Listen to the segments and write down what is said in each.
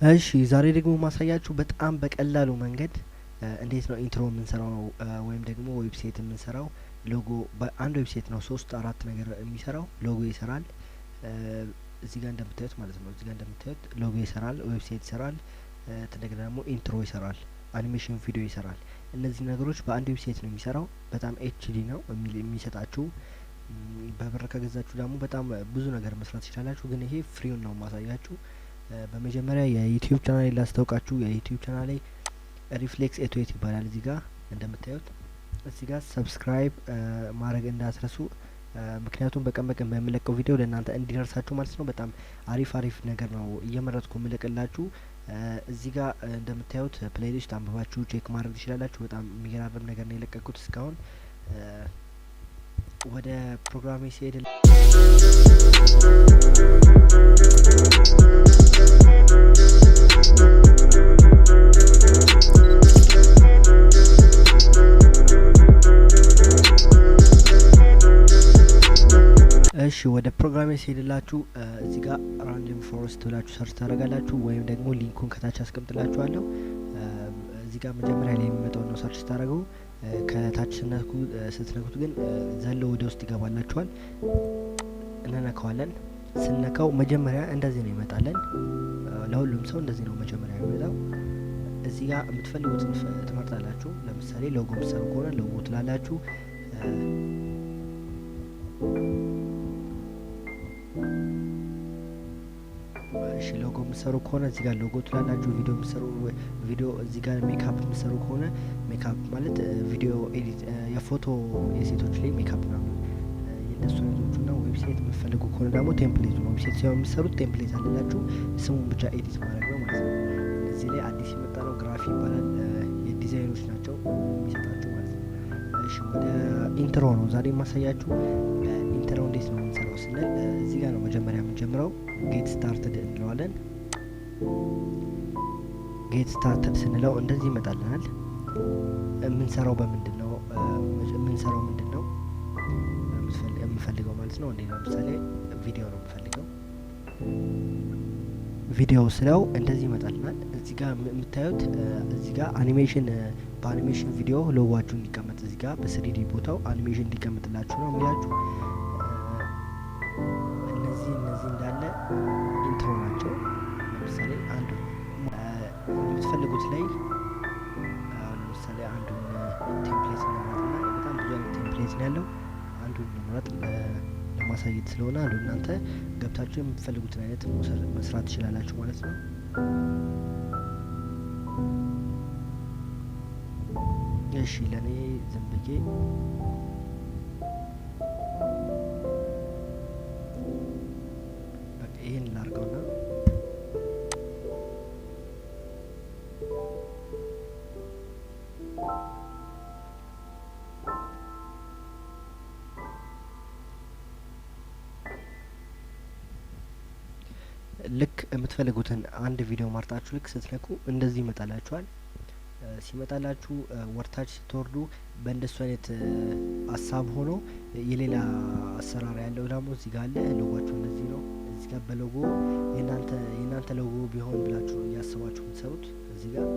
እሺ ዛሬ ደግሞ ማሳያችሁ በጣም በቀላሉ መንገድ እንዴት ነው ኢንትሮ የምንሰራው ወይም ደግሞ ዌብሳይት የምንሰራው። ሎጎ በአንድ ዌብሳይት ነው 3 4 ነገር የሚሰራው። ሎጎ ይሰራል እዚህ ጋር እንደምታዩት ማለት ነው። እዚህ ጋር እንደምታዩት ሎጎ ይሰራል፣ ዌብሳይት ይሰራል፣ እንደገና ደግሞ ኢንትሮ ይሰራል፣ አኒሜሽን ቪዲዮ ይሰራል። እነዚህ ነገሮች በአንድ ዌብሳይት ነው የሚሰራው። በጣም ኤችዲ ነው የሚሰጣችሁ። በብር ከገዛችሁ ደግሞ በጣም ብዙ ነገር መስራት ትችላላችሁ። ግን ይሄ ፍሪውን ነው ማሳያችሁ። በመጀመሪያ የዩቲዩብ ቻናሌ ላስታውቃችሁ። የዩቲዩብ ቻናሌ ሪፍሌክስ ኤቶዌት ይባላል። እዚህ ጋር እንደምታዩት እዚህ ጋር ሰብስክራይብ ማድረግ እንዳትረሱ። ምክንያቱም በቀን በቀን በምለቀው ቪዲዮ ለእናንተ እንዲደርሳችሁ ማለት ነው። በጣም አሪፍ ነገር ነው እየመረጥኩ ምለቅላችሁ። እዚህ ጋር እንደምታዩት ፕሌሊስት አንብባችሁ ቼክ ማድረግ ትችላላችሁ። በጣም የሚገራርም ነገር ነው የለቀቁት እስካሁን። ወደ ፕሮግራሜ ሲሄድ እሺ ወደ ፕሮግራሜ ሲሄድላችሁ እዚህ ጋር ራንደም ፎረስት ብላችሁ ሰርች ታደርጋላችሁ፣ ወይም ደግሞ ሊንኩን ከታች አስቀምጥላችኋለሁ። እዚህ ጋር መጀመሪያ ላይ የሚመጣው ነው ሰርች ታደርጉ። ከታች ስትነኩት ግን ዘሎ ወደ ውስጥ ይገባላችኋል። እንነካዋለን። ስንነካው መጀመሪያ እንደዚህ ነው ይመጣለን። ለሁሉም ሰው እንደዚህ ነው መጀመሪያ የሚመጣው። እዚህ ጋር የምትፈልጉትን ትመርጣላችሁ። ለምሳሌ ሎጎ ምሰሩ ከሆነ ሎጎ ትላላችሁ። እሺ ሎጎ ምሰሩ ከሆነ እዚህ ጋር ሎጎ ትላላችሁ። ቪዲዮ ምሰሩ ቪዲዮ እዚህ ጋር ሜካፕ ምሰሩ ከሆነ ሜካፕ ማለት ቪዲዮ ኤዲት የፎቶ የሴቶች ላይ ሜካፕ ነው የነሱ ልጆቹና ዌብሳይት የምትፈልጉ ከሆነ ደግሞ ቴምፕሌት ነው። ዌብሳይት ሲሆን የሚሰሩት ቴምፕሌት አለላችሁ፣ ስሙን ብቻ ኤዲት ማድረግ ነው ማለት ነው። እዚህ ላይ አዲስ የመጣ ነው ግራፊ ይባላል። የዲዛይኖች ናቸው የሚሰጣችሁ ማለት ነው። እሺ ወደ ኢንትሮ ነው ዛሬ የማሳያችሁ። ኢንትሮ እንዴት ነው የምንሰራው ስንል እዚህ ጋር ነው መጀመሪያ የምንጀምረው። ጌት ስታርትድ እንለዋለን። ጌት ስታርትድ ስንለው እንደዚህ ይመጣልናል። የምንሰራው በምንድን ነው የምንሰራው ምንድን ነው የምፈልገው ማለት ነው። እንዴ ለምሳሌ ቪዲዮ ነው የምፈልገው። ቪዲዮ ስለው እንደዚህ ይመጣልናል። እዚህ ጋር የምታዩት እዚህ ጋር አኒሜሽን በአኒሜሽን ቪዲዮ ሎጓችሁ እንዲቀመጥ እዚህ ጋር በስሪዲ ቦታው አኒሜሽን እንዲቀመጥላችሁ ነው የሚላችሁ። እነዚህ እንዳለ ኢንትሮ ናቸው። ለምሳሌ አንዱ የምትፈልጉት ላይ ለምሳሌ አንዱን ቴምፕሌት እንምረጥና በጣም ብዙ አይነት ቴምፕሌት ነው ያለው። አንዱን እንምረጥ ለማሳየት ስለሆነ አንዱ እናንተ ገብታችሁ የምትፈልጉትን አይነት መስራት ትችላላችሁ ማለት ነው። እሺ ለኔ ዝም ብዬ በቃ ይሄን ላርገውና ልክ የምትፈልጉትን አንድ ቪዲዮ ማርጣችሁ ልክ ስትነኩ እንደዚህ ይመጣላችኋል። ሲመጣላችሁ ወርታች ስትወርዱ በእንደሱ አይነት ሀሳብ ሆኖ የሌላ አሰራር ያለው ደግሞ እዚህ ጋር አለ። ሎጓችሁ እንደዚህ ነው። እዚህ ጋር በሎጎ የእናንተ ሎጎ ቢሆን ብላችሁ እያስባችሁ የምትሰሩት እዚህ ጋር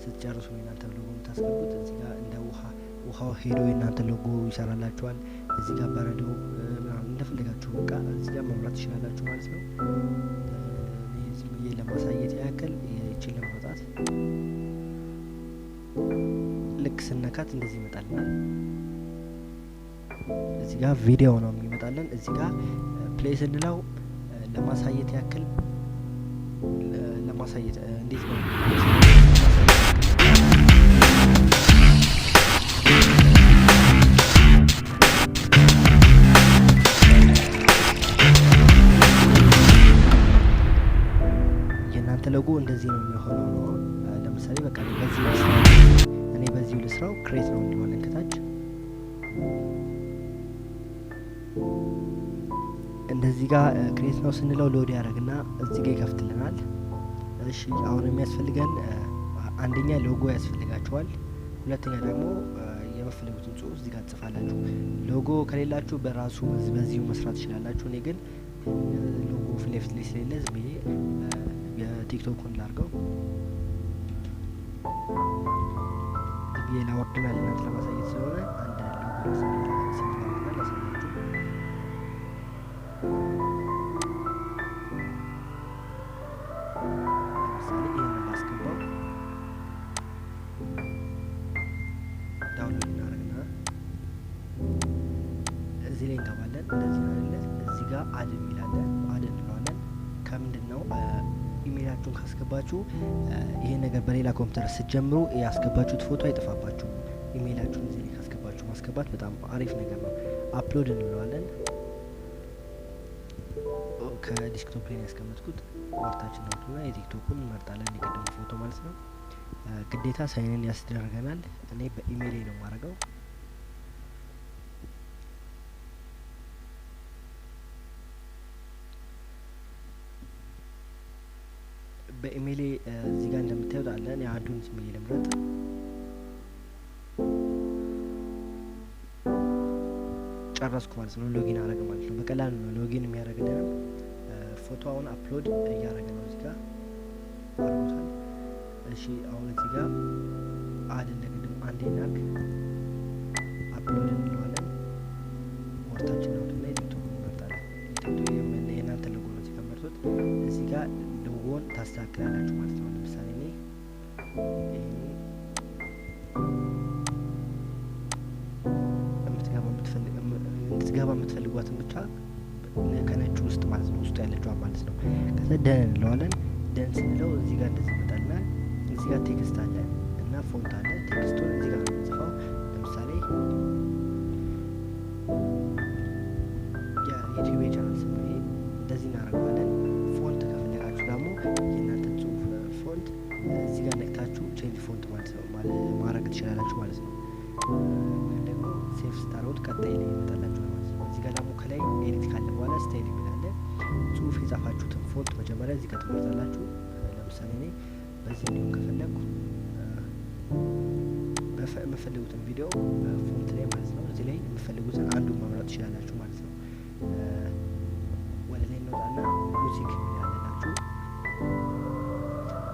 ስትጨርሱ የእናንተ ሎጎ የምታስገቡት እዚህ ጋር እንደ ውሃው ሄዶ የእናንተ ሎጎ ይሰራላችኋል። እዚህ ጋር በረዶ ምናምን እንደፈለጋችሁ በቃ እዚህ ጋር መምራት ትችላላችሁ ማለት ነው። ዝም ብዬ ለማሳየት ያክል ይችል ለማውጣት ልክ ስነካት እንደዚህ ይመጣልናል። እዚህ ጋር ቪዲዮ ነው የሚመጣልን። እዚህ ጋር ፕሌይ ስንለው ለማሳየት ያክል ለማሳየት እንዴት ነው የእናንተ ሎጎ እንደዚህ ነው የሚሆነው ነው። ለምሳሌ በቃ እኔ በዚህ ልስራው ክሬት ነው እንለዋለን ከታች እንደዚህ ጋር ክሬት ነው ስንለው ሎድ ያደርግና እዚህ ጋር ይከፍትልናል። እሺ አሁን የሚያስፈልገን አንደኛ ሎጎ ያስፈልጋችኋል። ሁለተኛ ደግሞ የምትፈልጉትን ጽሁፍ እዚህ ጋር ትጽፋላችሁ። ሎጎ ከሌላችሁ በራሱ በዚሁ መስራት ትችላላችሁ። እኔ ግን ሎጎ ፊት ለፊት ላይ ስለሌለ ዝም ብዬ የቲክቶኩን ላርገው የላወርድና ለእናንተ ለማሳየት ስለሆነ አንድ ሎጎ ስንገባና ላሳያችሁ። ለምሳሌ ይህንን ባስገባው ዳውንሎድ እናደርግና እዚህ ላይ እንገባለን። እንደዚህ ነው አይደለ? እዚህ ጋር አድ የሚላለን አድ እንለዋለን። ከምንድን ነው ኢሜይላችሁን ካስገባችሁ ይሄን ነገር በሌላ ኮምፒውተር ስትጀምሩ ያስገባችሁት ፎቶ አይጠፋባችሁ። ኢሜይላችሁን እዚህ ላይ ካስገባችሁ ማስገባት በጣም አሪፍ ነገር ነው። አፕሎድ እንለዋለን። ከዲስክቶፕ ላይ ያስቀመጥኩት ወርታችን ነውና የቲክቶኩን እንመርጣለን። የቀደሙ ፎቶ ማለት ነው። ግዴታ ሳይንን ያስደርገናል። እኔ በኢሜይል ነው የማደርገው። በኢሜይል እዚህ ጋር እንደምታዩት አለ። እኔ አንዱን ዝም ብዬ ልምረጥ። ጨረስኩ ማለት ነው። ሎጊን አረገ ማለት ነው። በቀላሉ ነው ሎጊን የሚያደርግልን። ፎቶውን አፕሎድ እያደረገ ነው። እዚህ ጋር አርጎታል። እሺ አሁን እዚህ ጋር አድ እንደገና አንዴ ናክ አፕሎድ እንለዋለን። ወርታችን ነው እና የቲክቶክ እንመርጣለን። ቲክቶክ የእናንተ ሎጎ ነው እዚህ ጋር መርጦት እዚህ ጋር ሎጎን ታስተካክላላችሁ ማለት ነው። ለምሳሌ እኔ እንድትገባ የምትፈልጓትን ብቻ ከነጩ ውስጥ ማለት ነው ውስጡ ያለችዋ ማለት ነው። ከዛ ደን እንለዋለን። ደን ስንለው እዚህ ጋር እንደዚህ ይመጣልናል። እዚህ ጋር ቴክስት አለ እና ፎንት አለ። ቴክስቱን እዚህ ጋር ነው የምንጽፈው። ለምሳሌ የዩቲዩብ ቻናል ስም ነው። እንደዚህ እናደርገዋለን። ፎንት ከፈለጋችሁ ደግሞ የእናንተን ጽሁፍ ፎንት እዚህ ጋር ነቅታችሁ ቼንጅ ፎንት ማለት ነው ማድረግ ትችላላችሁ ማለት ነው። ወይም ደግሞ ሴፍ ስታሮት ቀጣይ ላይ ይመጣላችሁ ማለት ነው። እዚህ ጋር ደግሞ ከላይ ኤዲት ካለ በኋላ ስታይል ይላል። ጽሁፍ የጻፋችሁትን ፎንት መጀመሪያ እዚህ ጋር ትመርጣላችሁ። ለምሳሌ እኔ በዚህ እንዲሁም ከፈለኩ የምፈልጉትን ቪዲዮ ፎንት ላይ ማለት ነው እዚህ ላይ የምፈልጉትን አንዱን መምረጥ ትችላላችሁ ማለት ነው። ወደ ላይ እንወጣና ሙዚክ ያለላችሁ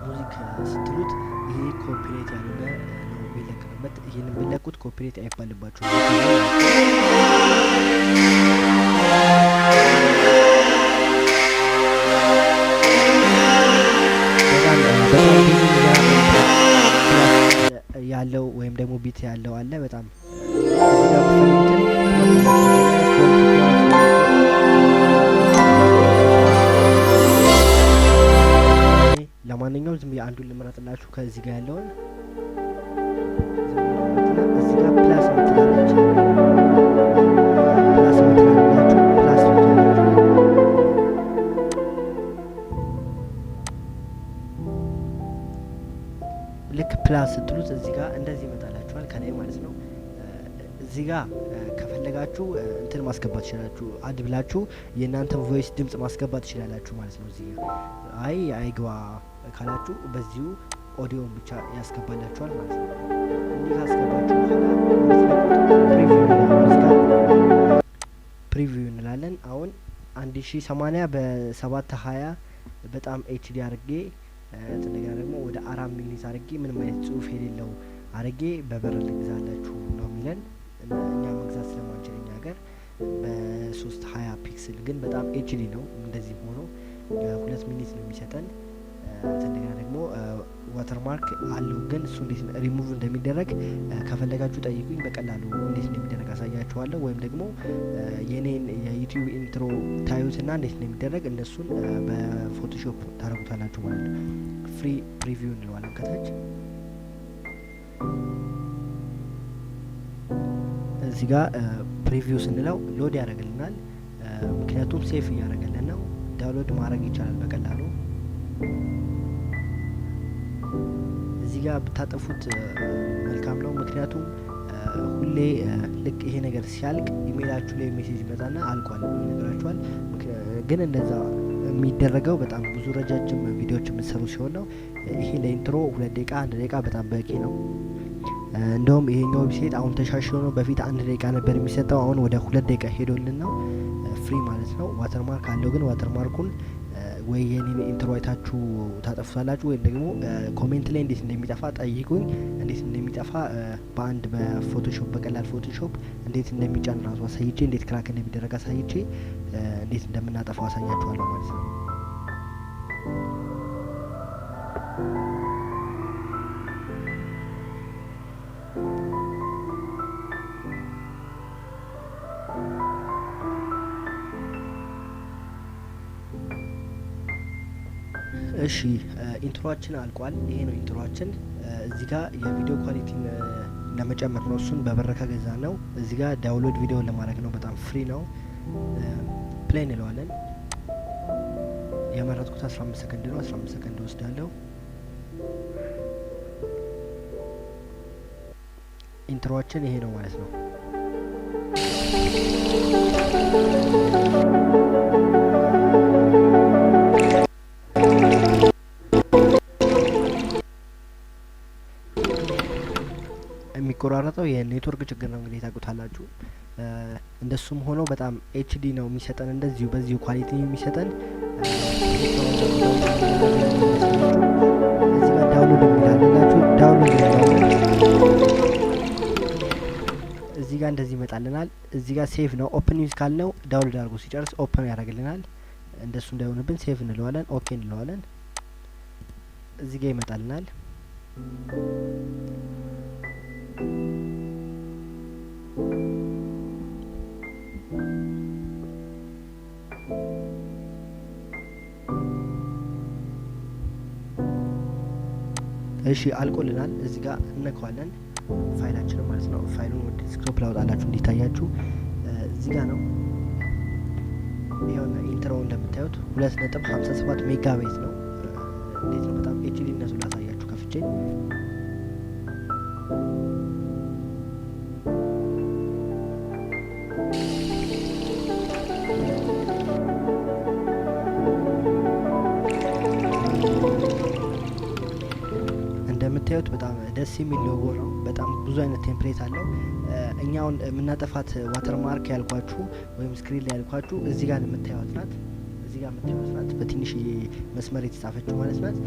ሙዚክ ስትሉት ይሄ ኮፒሬት ያልሆነ ነው የሚለቀቅበት። ይህንን ቢለቁት ኮፒሬት አይባልባችሁ። ያለው ወይም ደግሞ ቢት ያለው አለ በጣም ለማንኛውም ዝም አንዱን ልምረጥላችሁ ከዚህ ጋር ያለውን እዚህ ጋር ፕላስ ምትላለች ፕላስ ምትላለች ፕላስ ልክ ፕላስ ስትሉት እዚህ ጋር እንደዚህ ይመጣላችኋል ከላይ ማለት ነው። እዚህ ጋር ከፈለጋችሁ እንትን ማስገባት ትችላላችሁ። አድ ብላችሁ የእናንተን ቮይስ ድምጽ ማስገባት ትችላላችሁ ማለት ነው። እዚህ ጋር አይግባ ካላችሁ በዚሁ ኦዲዮን ብቻ ያስገባላችኋል ማለት ነው። እንዲህ ካስገባችሁ ፕሪቪው እንላለን። አሁን 1080 በ720 በጣም ኤችዲ አድርጌ እንደገና ደግሞ ወደ 4 ሚኒት አድርጌ ምንም አይነት ጽሁፍ የሌለው አድርጌ በበር ልግዛላችሁ ነው የሚለን። እኛ መግዛት ስለማንችል እኛ ሀገር በ320 ፒክስል ግን በጣም ኤችዲ ነው። እንደዚህ ሆኖ 2 ሚኒት ነው የሚሰጠን። እንደገና ደግሞ ዋተርማርክ አለው ግን እሱ እንዴት ሪሙቭ እንደሚደረግ ከፈለጋችሁ ጠይቁኝ። በቀላሉ እንዴት እንደሚደረግ አሳያችኋለሁ። ወይም ደግሞ የኔን የዩቲዩብ ኢንትሮ ታዩትና እንዴት እንደሚደረግ እነሱን በፎቶሾፕ ታረጉታላችሁ ማለት ነው። ፍሪ ፕሪቪው እንለዋለን ከታች እዚህ ጋር ፕሪቪው ስንለው ሎድ ያደርግልናል። ምክንያቱም ሴፍ እያደረገልን ነው። ዳውንሎድ ማድረግ ይቻላል በቀላሉ። እዚህ ጋር ብታጠፉት መልካም ነው። ምክንያቱም ሁሌ ልክ ይሄ ነገር ሲያልቅ ኢሜይላችሁ ላይ ሜሴጅ ይመጣና አልቋል ብሎ ይነግራችኋል። ግን እንደዛ የሚደረገው በጣም ብዙ ረጃጅም ቪዲዮዎች የምትሰሩ ሲሆን ነው። ይሄ ለኢንትሮ 2 ደቂቃ 1 ደቂቃ በጣም በቂ ነው። እንደውም ይሄኛው ዌብሳይት አሁን ተሻሽሎ ነው። በፊት 1 ደቂቃ ነበር የሚሰጠው፣ አሁን ወደ 2 ደቂቃ ሄዶልን ነው። ፍሪ ማለት ነው። ዋተርማርክ አለው ግን ዋተርማርኩን ወይ የኔን ኢንትሮ አይታችሁ ታጠፉታላችሁ ወይም ደግሞ ኮሜንት ላይ እንዴት እንደሚጠፋ ጠይቁኝ። እንዴት እንደሚጠፋ በአንድ በፎቶሾፕ በቀላል ፎቶሾፕ እንዴት እንደሚጫን ራሱ አሳይቼ እንዴት ክራክ እንደሚደረግ አሳይቼ እንዴት እንደምናጠፋው አሳያችኋለሁ ማለት ነው። እሺ ኢንትሮአችን አልቋል። ይሄ ነው ኢንትሮአችን። እዚህ ጋር የቪዲዮ ኳሊቲን ለመጨመር ነው። እሱን በብር ከገዛ ነው። እዚህ ጋር ዳውንሎድ ቪዲዮ ለማድረግ ነው። በጣም ፍሪ ነው። ፕሌይ እንለዋለን። የመረጥኩት 15 ሰከንድ ነው። 15 ሰከንድ ወስዳለሁ። ኢንትሮአችን ይሄ ነው ማለት ነው። የሚቆራረጠው የኔትወርክ ችግር ነው እንግዲህ ታውቁታላችሁ። እንደሱም ሆኖ በጣም ኤችዲ ነው የሚሰጠን እንደዚሁ በዚሁ ኳሊቲ የሚሰጠን። እዚህ ጋር ዳውንሎድ የሚላላችሁ ዳውንሎድ እዚህ ጋር እንደዚህ ይመጣልናል። እዚህ ጋር ሴቭ ነው። ኦፕን ዩዝ ካልነው ዳውንሎድ አድርጎ ሲጨርስ ኦፕን ያደርግልናል። እንደሱ እንዳይሆንብን ሴቭ እንለዋለን። ኦኬ እንለዋለን። እዚህ ጋር ይመጣልናል። እሺ አልቆልናል። እዚህ ጋር እነካዋለን ፋይላችን ማለት ነው። ፋይሉን ወደ ዲስክቶፕ ላውጣላችሁ እንዲታያችሁ። እዚህ ጋር ነው። ይሄውና ኢንትሮ እንደምታዩት 2.57 ሜጋባይት ነው። እንዴት ነው በጣም ኤችዲ ነሱን ላሳያችሁ ከፍቼ እንደምታዩት በጣም ደስ የሚል ሎጎ ነው። በጣም ብዙ አይነት ቴምፕሌት አለው። እኛውን የምናጠፋት ዋተርማርክ ያልኳችሁ ወይም ስክሪን ላይ ያልኳችሁ እዚህ ጋር የምታዩት ናት። እዚህ ጋር የምታዩት ናት በትንሽ መስመር የተጻፈችው ማለት ናት።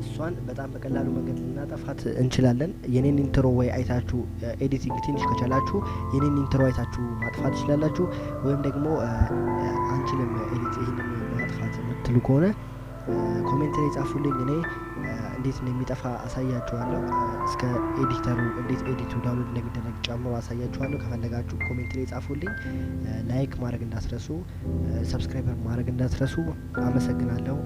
እሷን በጣም በቀላሉ መንገድ ልናጠፋት እንችላለን። የኔን ኢንትሮ ወይ አይታችሁ ኤዲቲንግ ትንሽ ከቻላችሁ የኔን ኢንትሮ አይታችሁ ማጥፋት ትችላላችሁ። ወይም ደግሞ አንችልም ኤዲት ይሄንን ማጥፋት የምትሉ ከሆነ ኮሜንት ላይ ጻፉልኝ። እኔ እንዴት እንደሚጠፋ አሳያችኋለሁ። እስከ ኤዲተሩ እንዴት ኤዲቱ ዳውንሎድ እንደሚደረግ ጨምሮ አሳያችኋለሁ። ከፈለጋችሁ ኮሜንት ላይ ጻፉልኝ። ላይክ ማድረግ እንዳትረሱ፣ ሰብስክራይብ ማድረግ እንዳትረሱ። አመሰግናለሁ።